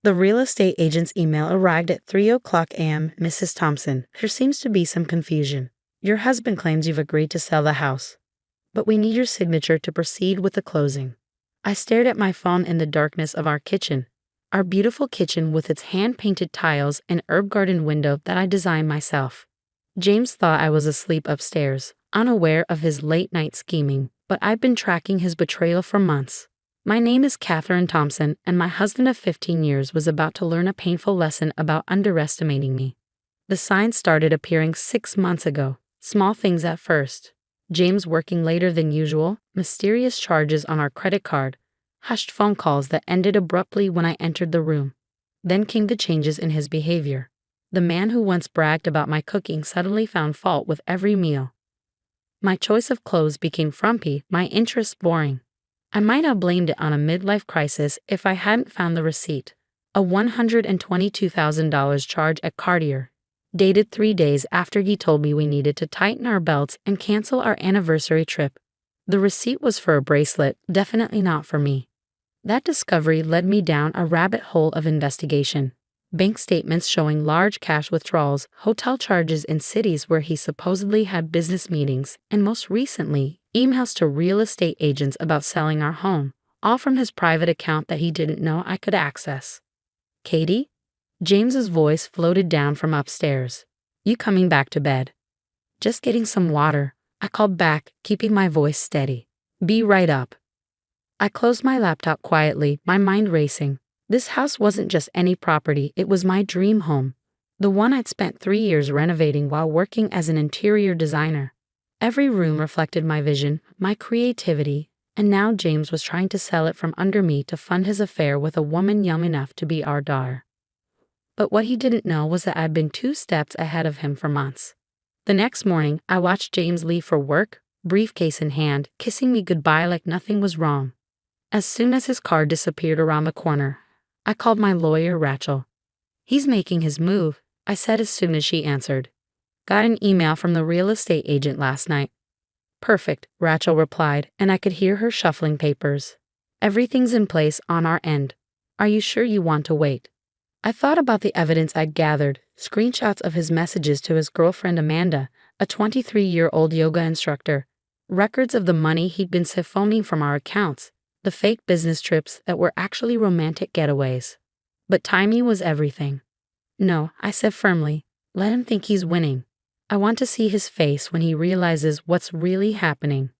The real estate agent's email arrived at 3:00 a.m. Mrs. Thompson, there seems to be some confusion. Your husband claims you've agreed to sell the house, but we need your signature to proceed with the closing. I stared at my phone in the darkness of our beautiful kitchen with its hand-painted tiles and herb garden window that I designed myself. James thought I was asleep upstairs, unaware of his late-night scheming, but I've been tracking his betrayal for months. My name is Catherine Thompson, and my husband of 15 years was about to learn a painful lesson about underestimating me. The signs started appearing 6 months ago, small things at first. James working later than usual, mysterious charges on our credit card, hushed phone calls that ended abruptly when I entered the room. Then came the changes in his behavior. The man who once bragged about my cooking suddenly found fault with every meal. My choice of clothes became frumpy, my interests boring. I might have blamed it on a midlife crisis if I hadn't found the receipt. A $122,000 charge at Cartier, dated 3 days after he told me we needed to tighten our belts and cancel our anniversary trip. The receipt was for a bracelet, definitely not for me. That discovery led me down a rabbit hole of investigation. Bank statements showing large cash withdrawals, hotel charges in cities where he supposedly had business meetings, and most recently, emails to real estate agents about selling our home, all from his private account that he didn't know I could access. Katie? James's voice floated down from upstairs. You coming back to bed? Just getting some water, I called back, keeping my voice steady. Be right up. I closed my laptop quietly, my mind racing. This house wasn't just any property, it was my dream home. The one I'd spent 3 years renovating while working as an interior designer. Every room reflected my vision, my creativity, and now James was trying to sell it from under me to fund his affair with a woman young enough to be our daughter. But what he didn't know was that I'd been 2 steps ahead of him for months. The next morning, I watched James leave for work, briefcase in hand, kissing me goodbye like nothing was wrong. As soon as his car disappeared around the corner, I called my lawyer, Rachel. He's making his move, I said as soon as she answered. Got an email from the real estate agent last night. Perfect, Rachel replied, and I could hear her shuffling papers. Everything's in place on our end. Are you sure you want to wait? I thought about the evidence I'd gathered, screenshots of his messages to his girlfriend Amanda, a 23-year-old yoga instructor, records of the money he'd been siphoning from our accounts, the fake business trips that were actually romantic getaways. But timing was everything. No, I said firmly, let him think he's winning. I want to see his face when he realizes what's really happening.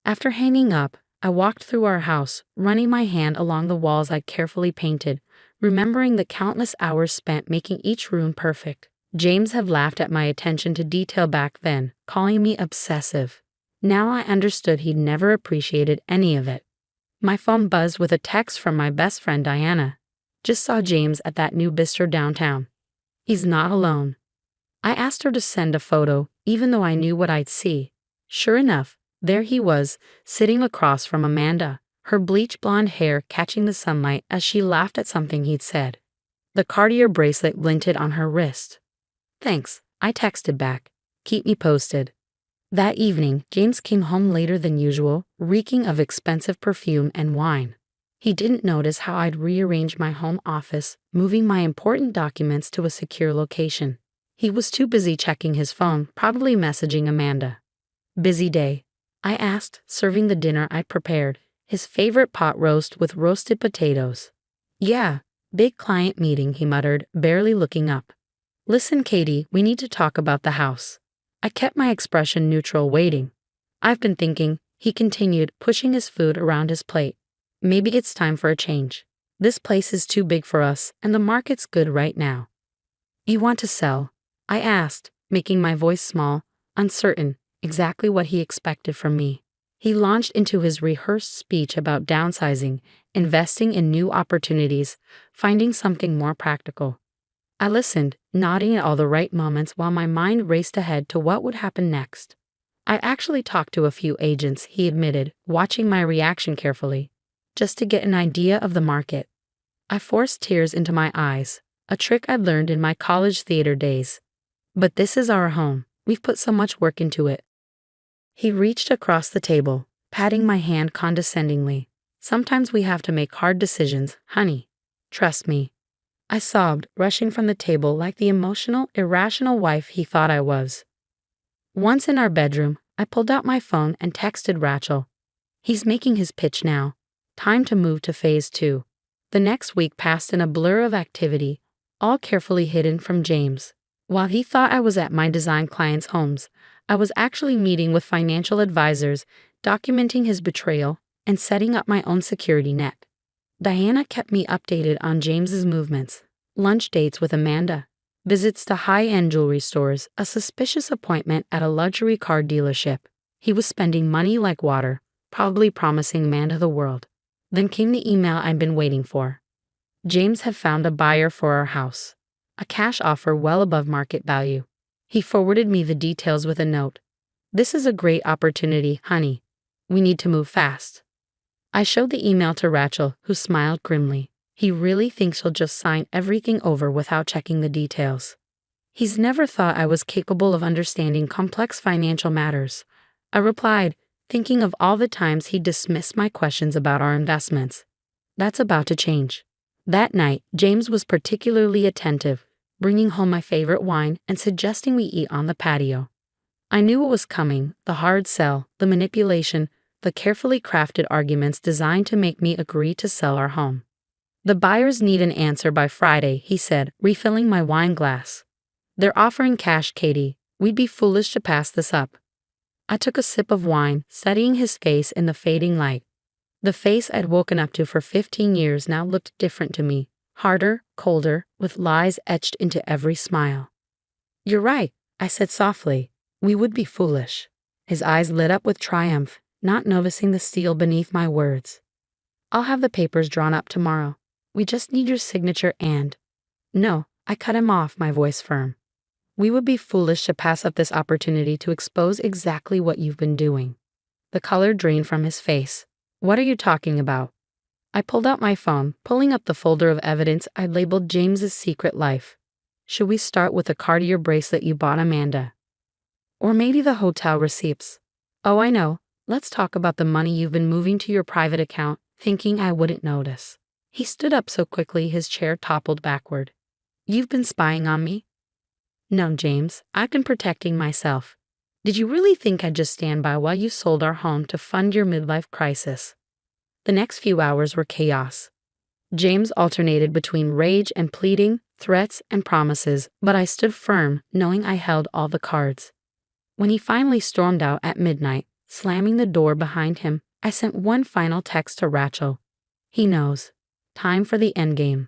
After hanging up, I walked through our house, running my hand along the walls I'd carefully painted, remembering the countless hours spent making each room perfect. James had laughed at my attention to detail back then, calling me obsessive. Now I understood he'd never appreciated any of it. My phone buzzed with a text from my best friend Diana. Just saw James at that new bistro downtown. He's not alone. I asked her to send a photo, even though I knew what I'd see. Sure enough, there he was, sitting across from Amanda, her bleach blonde hair catching the sunlight as she laughed at something he'd said. The Cartier bracelet glinted on her wrist. Thanks, I texted back. Keep me posted. That evening, James came home later than usual, reeking of expensive perfume and wine. He didn't notice how I'd rearranged my home office, moving my important documents to a secure location. He was too busy checking his phone, probably messaging Amanda. Busy day? I asked, serving the dinner I'd prepared, his favorite pot roast with roasted potatoes. Yeah, big client meeting, he muttered, barely looking up. Listen, Katie, we need to talk about the house. I kept my expression neutral, waiting. I've been thinking, he continued, pushing his food around his plate. Maybe it's time for a change. This place is too big for us, and the market's good right now. You want to sell? I asked, making my voice small, uncertain, exactly what he expected from me. He launched into his rehearsed speech about downsizing, investing in new opportunities, finding something more practical. I listened, nodding at all the right moments while my mind raced ahead to what would happen next. I actually talked to a few agents, he admitted, watching my reaction carefully, just to get an idea of the market. I forced tears into my eyes, a trick I'd learned in my college theater days. But this is our home. We've put so much work into it. He reached across the table, patting my hand condescendingly. Sometimes we have to make hard decisions, honey. Trust me. I sobbed, rushing from the table like the emotional, irrational wife he thought I was. Once in our bedroom, I pulled out my phone and texted Rachel. He's making his pitch now. Time to move to phase 2. The next week passed in a blur of activity, all carefully hidden from James. While he thought I was at my design clients' homes, I was actually meeting with financial advisors, documenting his betrayal, and setting up my own security net. Diana kept me updated on James's movements, lunch dates with Amanda, visits to high-end jewelry stores, a suspicious appointment at a luxury car dealership. He was spending money like water, probably promising Amanda the world. Then came the email I'd been waiting for. James had found a buyer for our house, a cash offer well above market value. He forwarded me the details with a note. "This is a great opportunity, honey. We need to move fast." I showed the email to Rachel, who smiled grimly. "He really thinks he'll just sign everything over without checking the details. He's never thought I was capable of understanding complex financial matters." I replied, thinking of all the times he dismissed my questions about our investments. That's about to change. That night, James was particularly attentive, bringing home my favorite wine and suggesting we eat on the patio. I knew what was coming: the hard sell, the manipulation, the carefully crafted arguments designed to make me agree to sell our home. "The buyers need an answer by Friday," he said, refilling my wine glass. "They're offering cash, Katie. We'd be foolish to pass this up." I took a sip of wine, studying his face in the fading light. The face I'd woken up to for 15 years now looked different to me, harder, colder, with lies etched into every smile. "You're right," I said softly. "We would be foolish." His eyes lit up with triumph, not noticing the steel beneath my words. "I'll have the papers drawn up tomorrow. We just need your signature and—" "No," I cut him off, my voice firm. "We would be foolish to pass up this opportunity to expose exactly what you've been doing." The color drained from his face. "What are you talking about?" I pulled out my phone, pulling up the folder of evidence I'd labeled James's secret life. "Should we start with the Cartier bracelet you bought Amanda? Or maybe the hotel receipts? Oh, I know. Let's talk about the money you've been moving to your private account, thinking I wouldn't notice." He stood up so quickly his chair toppled backward. "You've been spying on me?" "No, James, I've been protecting myself. Did you really think I'd just stand by while you sold our home to fund your midlife crisis?" The next few hours were chaos. James alternated between rage and pleading, threats and promises, but I stood firm, knowing I held all the cards. When he finally stormed out at midnight, slamming the door behind him, I sent one final text to Rachel. "He knows. Time for the endgame."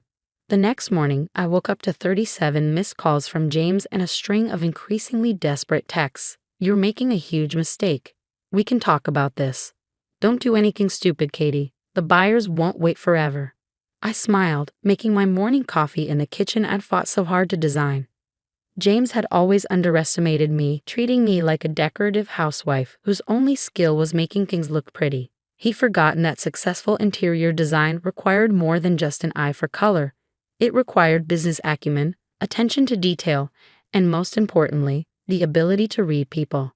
The next morning, I woke up to 37 missed calls from James and a string of increasingly desperate texts. "You're making a huge mistake. We can talk about this. Don't do anything stupid, Katie. The buyers won't wait forever." I smiled, making my morning coffee in the kitchen I'd fought so hard to design. James had always underestimated me, treating me like a decorative housewife whose only skill was making things look pretty. He'd forgotten that successful interior design required more than just an eye for color. It required business acumen, attention to detail, and most importantly, the ability to read people.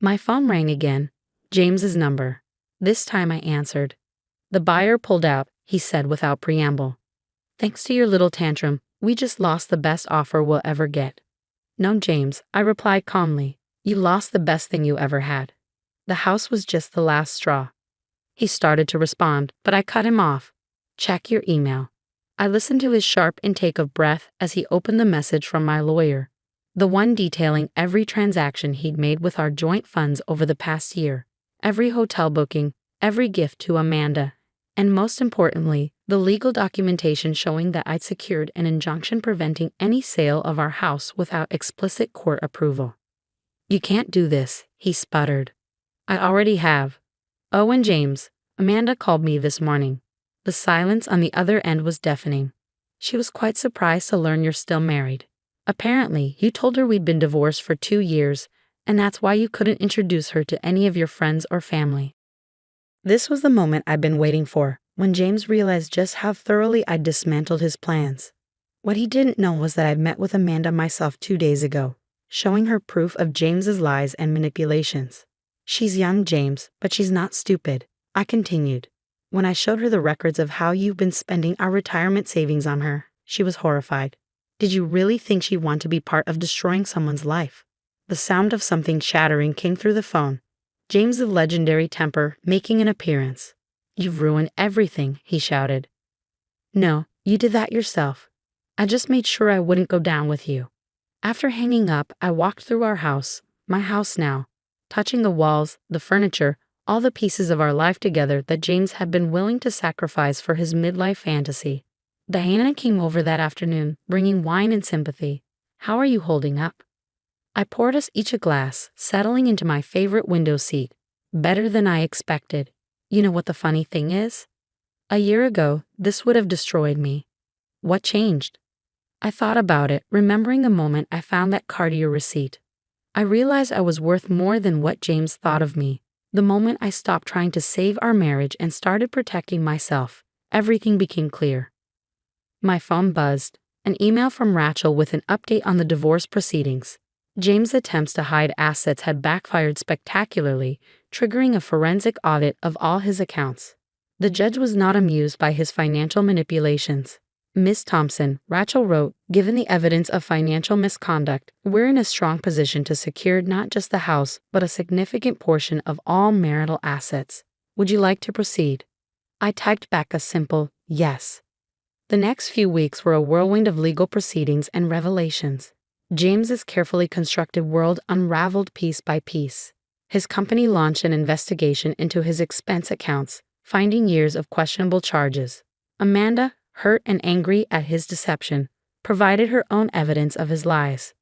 My phone rang again. James's number. This time I answered. "The buyer pulled out," he said without preamble. "Thanks to your little tantrum, we just lost the best offer we'll ever get." "No, James," I replied calmly. "You lost the best thing you ever had. The house was just the last straw." He started to respond, but I cut him off. "Check your email." I listened to his sharp intake of breath as he opened the message from my lawyer, the one detailing every transaction he'd made with our joint funds over the past year, every hotel booking, every gift to Amanda, and most importantly, the legal documentation showing that I'd secured an injunction preventing any sale of our house without explicit court approval. "You can't do this," he sputtered. "I already have." "Oh, and James, Amanda called me this morning." The silence on the other end was deafening. "She was quite surprised to learn you're still married. Apparently, you told her we'd been divorced for 2 years, and that's why you couldn't introduce her to any of your friends or family." This was the moment I'd been waiting for, when James realized just how thoroughly I'd dismantled his plans. What he didn't know was that I'd met with Amanda myself 2 days ago, showing her proof of James's lies and manipulations. "She's young, James, but she's not stupid," I continued. "When I showed her the records of how you've been spending our retirement savings on her, She was horrified. Did you really think she'd want to be part of destroying someone's life? The sound of something shattering came through the phone. James's legendary temper making an appearance. You've ruined everything, he shouted. No, you did that yourself. I just made sure I wouldn't go down with you. After hanging up, I walked through our house, my house now, touching the walls, the furniture, all the pieces of our life together that James had been willing to sacrifice for his midlife fantasy. Diana came over that afternoon, bringing wine and sympathy. How are you holding up? I poured us each a glass, settling into my favorite window seat. Better than I expected. You know what the funny thing is? A year ago, this would have destroyed me. What changed? I thought about it, remembering the moment I found that cardio receipt. I realized I was worth more than what James thought of me. The moment I stopped trying to save our marriage and started protecting myself, everything became clear. My phone buzzed, an email from Rachel with an update on the divorce proceedings. James' attempts to hide assets had backfired spectacularly, triggering a forensic audit of all his accounts. The judge was not amused by his financial manipulations. Ms. Thompson, Rachel wrote, given the evidence of financial misconduct, we're in a strong position to secure not just the house, but a significant portion of all marital assets. Would you like to proceed? I typed back a simple yes. The next few weeks were a whirlwind of legal proceedings and revelations. James's carefully constructed world unraveled piece by piece. His company launched an investigation into his expense accounts, finding years of questionable charges. Amanda, hurt and angry at his deception, provided her own evidence of his lies.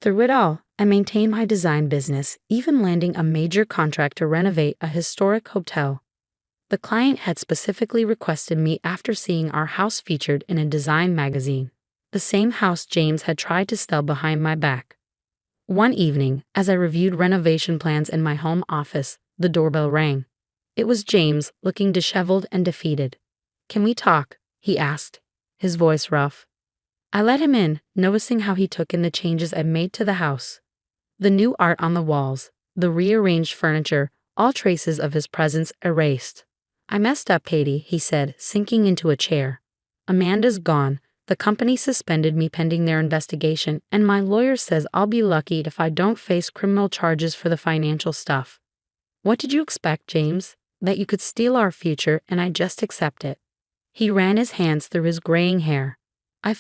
Through it all, I maintained my design business, even landing a major contract to renovate a historic hotel. The client had specifically requested me after seeing our house featured in a design magazine, the same house James had tried to sell behind my back. One evening, as I reviewed renovation plans in my home office, the doorbell rang. It was James, looking disheveled and defeated. Can we talk? He asked, his voice rough. I let him in, noticing how he took in the changes I'd made to the house. The new art on the walls, the rearranged furniture, all traces of his presence erased. I messed up, Katie, he said, sinking into a chair. Amanda's gone. The company suspended me pending their investigation, and my lawyer says I'll be lucky if I don't face criminal charges for the financial stuff. What did you expect, James? That you could steal our future and I just accept it? He ran his hands through his graying hair. I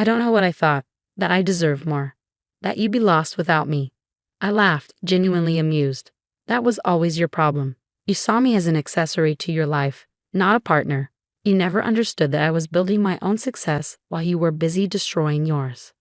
don't know what I thought, that I deserved more. That you'd be lost without me. I laughed, genuinely amused. That was always your problem. You saw me as an accessory to your life, not a partner. You never understood that I was building my own success while you were busy destroying yours.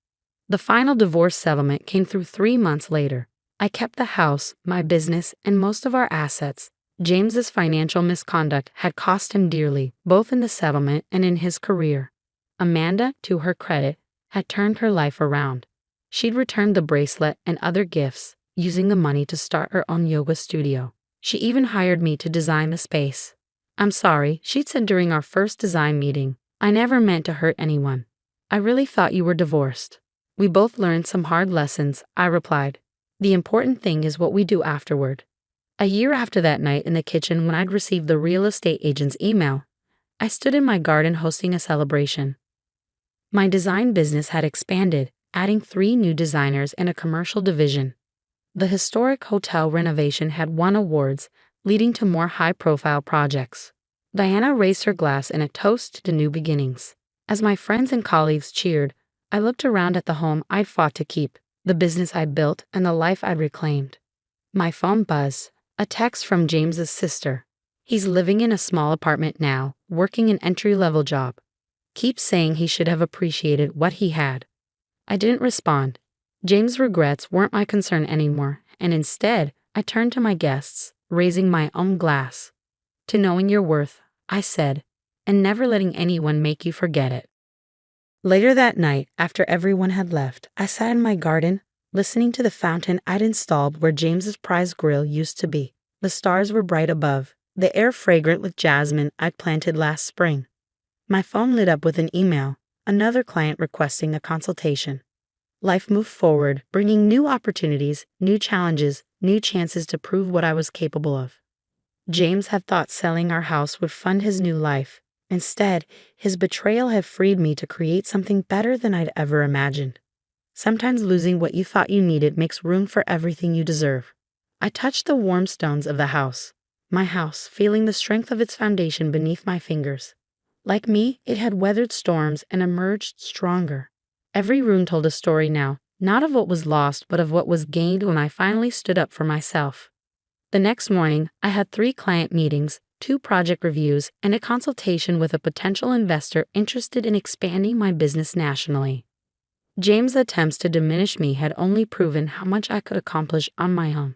The final divorce settlement came through 3 months later. I kept the house, my business, and most of our assets. James's financial misconduct had cost him dearly, both in the settlement and in his career. Amanda, to her credit, had turned her life around. She'd returned the bracelet and other gifts, using the money to start her own yoga studio. She even hired me to design the space. I'm sorry, she'd said during our first design meeting. I never meant to hurt anyone. I really thought you were divorced. We both learned some hard lessons, I replied. The important thing is what we do afterward. A year after that night in the kitchen when I'd received the real estate agent's email, I stood in my garden hosting a celebration. My design business had expanded, adding 3 new designers and a commercial division. The historic hotel renovation had won awards, leading to more high-profile projects. Diana raised her glass in a toast to new beginnings. As my friends and colleagues cheered, I looked around at the home I'd fought to keep, the business I'd built, and the life I'd reclaimed. My phone buzzed. A text from James's sister. He's living in a small apartment now, working an entry-level job. Keeps saying he should have appreciated what he had. I didn't respond. James' regrets weren't my concern anymore, and instead, I turned to my guests, raising my own glass. To knowing your worth, I said, and never letting anyone make you forget it. Later that night, after everyone had left, I sat in my garden, listening to the fountain I'd installed where James's prize grill used to be. The stars were bright above, the air fragrant with jasmine I'd planted last spring. My phone lit up with an email, another client requesting a consultation. Life moved forward, bringing new opportunities, new challenges, new chances to prove what I was capable of. James had thought selling our house would fund his new life, Instead, his betrayal had freed me to create something better than I'd ever imagined. Sometimes losing what you thought you needed makes room for everything you deserve. I touched the warm stones of the house, my house, feeling the strength of its foundation beneath my fingers. Like me, it had weathered storms and emerged stronger. Every room told a story now, not of what was lost, but of what was gained when I finally stood up for myself. The next morning, I had 3 client meetings, 2 project reviews, and a consultation with a potential investor interested in expanding my business nationally. James' attempts to diminish me had only proven how much I could accomplish on my own.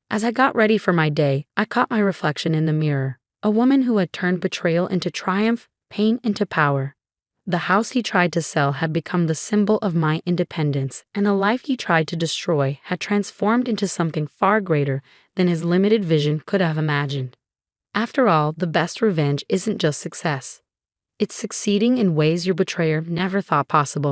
As I got ready for my day, I caught my reflection in the mirror, a woman who had turned betrayal into triumph, pain into power. The house he tried to sell had become the symbol of my independence, and the life he tried to destroy had transformed into something far greater than his limited vision could have imagined. After all, the best revenge isn't just success. It's succeeding in ways your betrayer never thought possible.